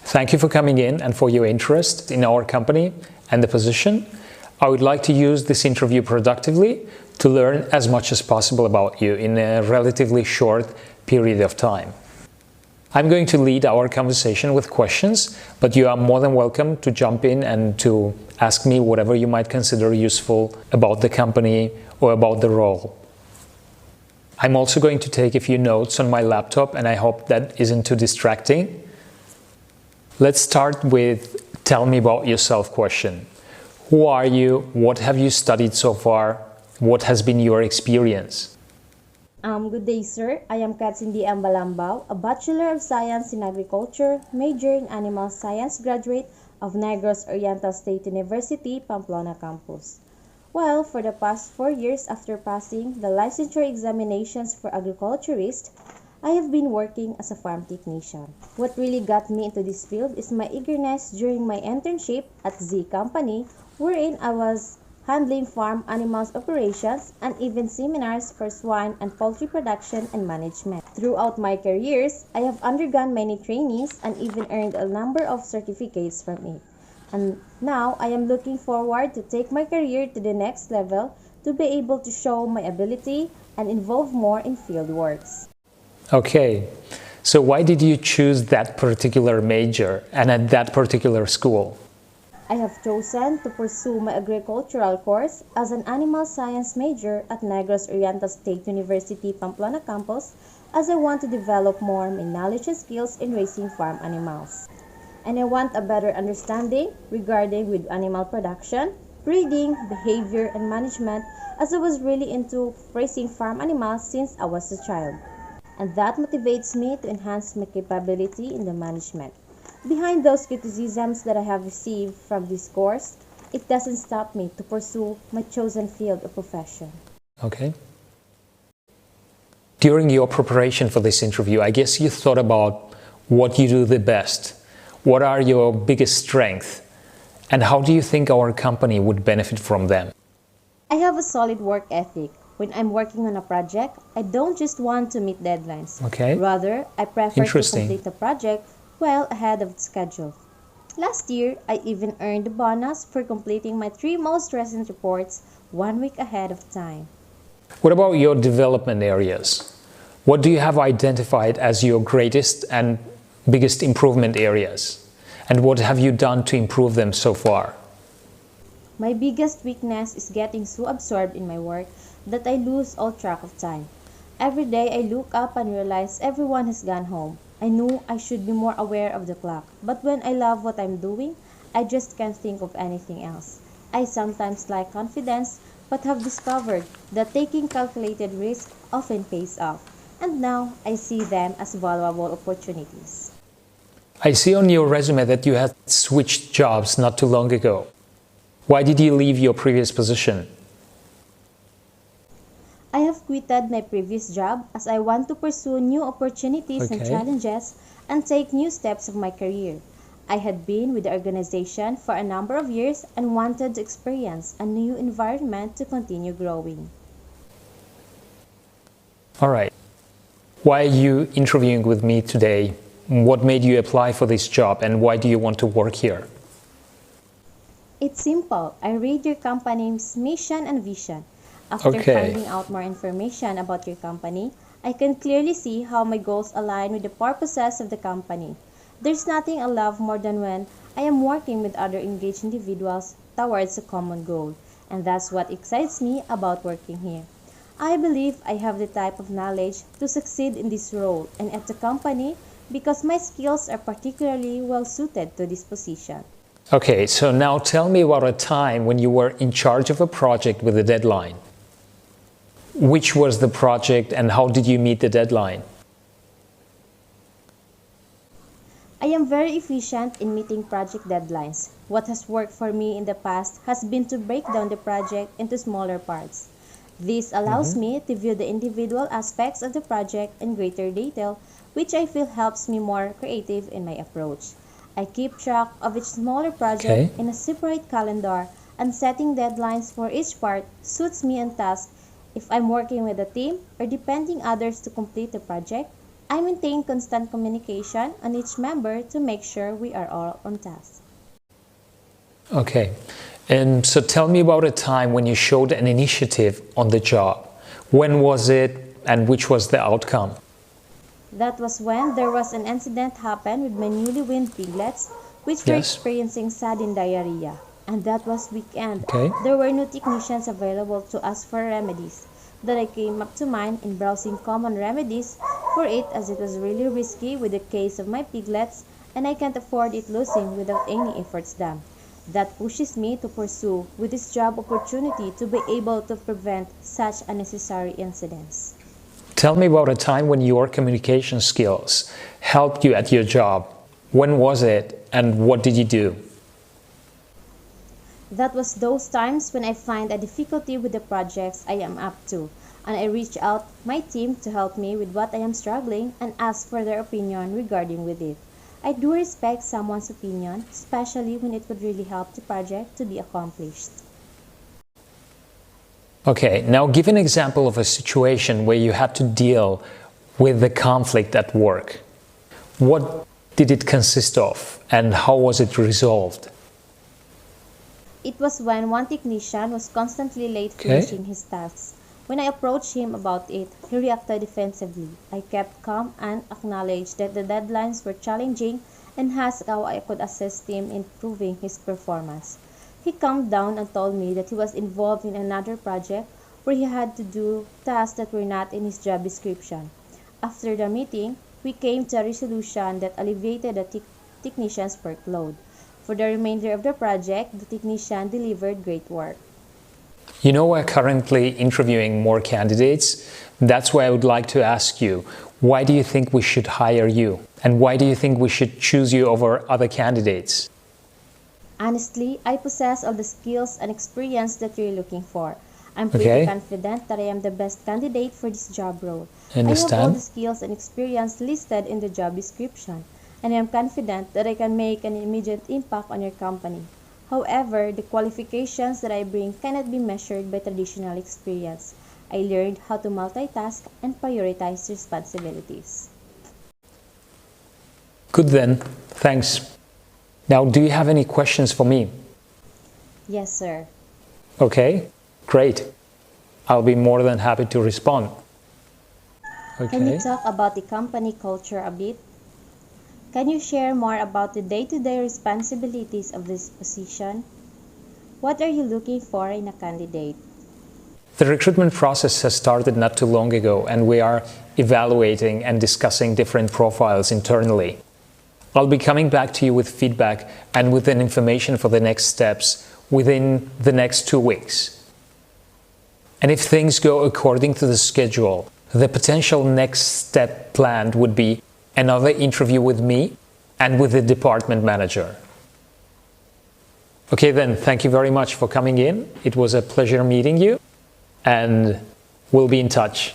Thank you for coming in and for your interest in our company and the position. I would like to use this interview productively to learn as much as possible about you in a relatively short period of time. I'm going to lead our conversation with questions, but you are more than welcome to jump in and to ask me whatever you might consider useful about the company or about the role. I'm also going to take a few notes on my laptop, and I hope that isn't too distracting. Let's start with tell me about yourself question. Who are you? What have you studied so far? What has been your experience? Good day, sir. I am Katsindi Ambalambao, a Bachelor of Science in Agriculture, major in Animal Science graduate of Negros Oriental State University, Pamplona campus. Well, for the past 4 years after passing the licensure examinations for agriculturist, I have been working as a farm technician. What really got me into this field is my eagerness during my internship at Z Company, wherein I was handling farm animals operations and even seminars for swine and poultry production and management. Throughout my careers, I have undergone many trainings and even earned a number of certificates from it. And now I am looking forward to take my career to the next level to be able to show my ability and involve more in field works. Okay, so why did you choose that particular major and at that particular school? I have chosen to pursue my agricultural course as an animal science major at Negros Oriental State University, Pamplona campus, as I want to develop more my knowledge and skills in raising farm animals. And I want a better understanding regarding with animal production, breeding, behavior, and management, as I was really into raising farm animals since I was a child. And that motivates me to enhance my capability in the management. Behind those criticisms that I have received from this course, it doesn't stop me to pursue my chosen field of profession. Okay. During your preparation for this interview, I guess you thought about what you do the best. What are your biggest strengths? And how do you think our company would benefit from them? I have a solid work ethic. When I'm working on a project, I don't just want to meet deadlines. Okay. Rather, I prefer to complete the project well ahead of schedule. Last year, I even earned a bonus for completing my 3 most recent reports 1 week ahead of time. What about your development areas? What do you have identified as your greatest and biggest improvement areas? And what have you done to improve them so far? My biggest weakness is getting so absorbed in my work that I lose all track of time. Every day I look up and realize everyone has gone home. I knew I should be more aware of the clock, but when I love what I'm doing, I just can't think of anything else. I sometimes lack confidence, but have discovered that taking calculated risk often pays off, and now I see them as valuable opportunities. I see on your resume that you had switched jobs not too long ago. Why did you leave your previous position? I have quitted my previous job as I want to pursue new opportunities and challenges and take new steps of my career. I had been with the organization for a number of years and wanted to experience a new environment to continue growing. All right. Why are you interviewing with me today? What made you apply for this job and why do you want to work here? It's simple. I read your company's mission and vision. After finding out more information about your company, I can clearly see how my goals align with the purposes of the company. There's nothing I love more than when I am working with other engaged individuals towards a common goal, and that's what excites me about working here. I believe I have the type of knowledge to succeed in this role and at the company because my skills are particularly well suited to this position. Okay, so now tell me about a time when you were in charge of a project with a deadline. Which was the project and how did you meet the deadline? I am very efficient in meeting project deadlines. What has worked for me in the past has been to break down the project into smaller parts. This allows me to view the individual aspects of the project in greater detail, which I feel helps me more creative in my approach. I keep track of each smaller project in a separate calendar, and setting deadlines for each part suits me and tasks if I'm working with a team or depending others to complete the project. I maintain constant communication on each member to make sure we are all on task. Okay, and so tell me about a time when you showed an initiative on the job. When was it and which was the outcome? That was when there was an incident happened with my newly weaned piglets, which were Yes. experiencing sudden diarrhea. And that was weekend. Okay. There were no technicians available to ask for remedies. That I came up to mind in browsing common remedies for it, as it was really risky with the case of my piglets and I can't afford it losing without any efforts done. That pushes me to pursue with this job opportunity to be able to prevent such unnecessary incidents. Tell me about a time when your communication skills helped you at your job. When was it and what did you do? That was those times when I find a difficulty with the projects I am up to, and I reach out my team to help me with what I am struggling and ask for their opinion regarding with it. I do respect someone's opinion, especially when it would really help the project to be accomplished. Okay, now give an example of a situation where you had to deal with the conflict at work. What did it consist of and how was it resolved? It was when one technician was constantly late Okay. finishing his tasks. When I approached him about it, he reacted defensively. I kept calm and acknowledged that the deadlines were challenging and asked how I could assist him in improving his performance. He calmed down and told me that he was involved in another project where he had to do tasks that were not in his job description. After the meeting, we came to a resolution that alleviated the technician's workload. For the remainder of the project, the technician delivered great work. You know, we're currently interviewing more candidates. That's why I would like to ask you, why do you think we should hire you? And why do you think we should choose you over other candidates? Honestly, I possess all the skills and experience that you're looking for. I'm pretty Okay. confident that I am the best candidate for this job role. I I have all understand. the skills and experience listed in the job description, and I am confident that I can make an immediate impact on your company. However, the qualifications that I bring cannot be measured by traditional experience. I learned how to multitask and prioritize responsibilities. Good then, thanks. Now, do you have any questions for me? Yes, sir. Okay, great. I'll be more than happy to respond. Can you Okay. talk about the company culture a bit? Can you share more about the day-to-day responsibilities of this position? What are you looking for in a candidate? The recruitment process has started not too long ago, and we are evaluating and discussing different profiles internally. I'll be coming back to you with feedback and with an information for the next steps within the next 2 weeks. And if things go according to the schedule, the potential next step planned would be another interview with me and with the department manager. Okay then, thank you very much for coming in. It was a pleasure meeting you, and we'll be in touch.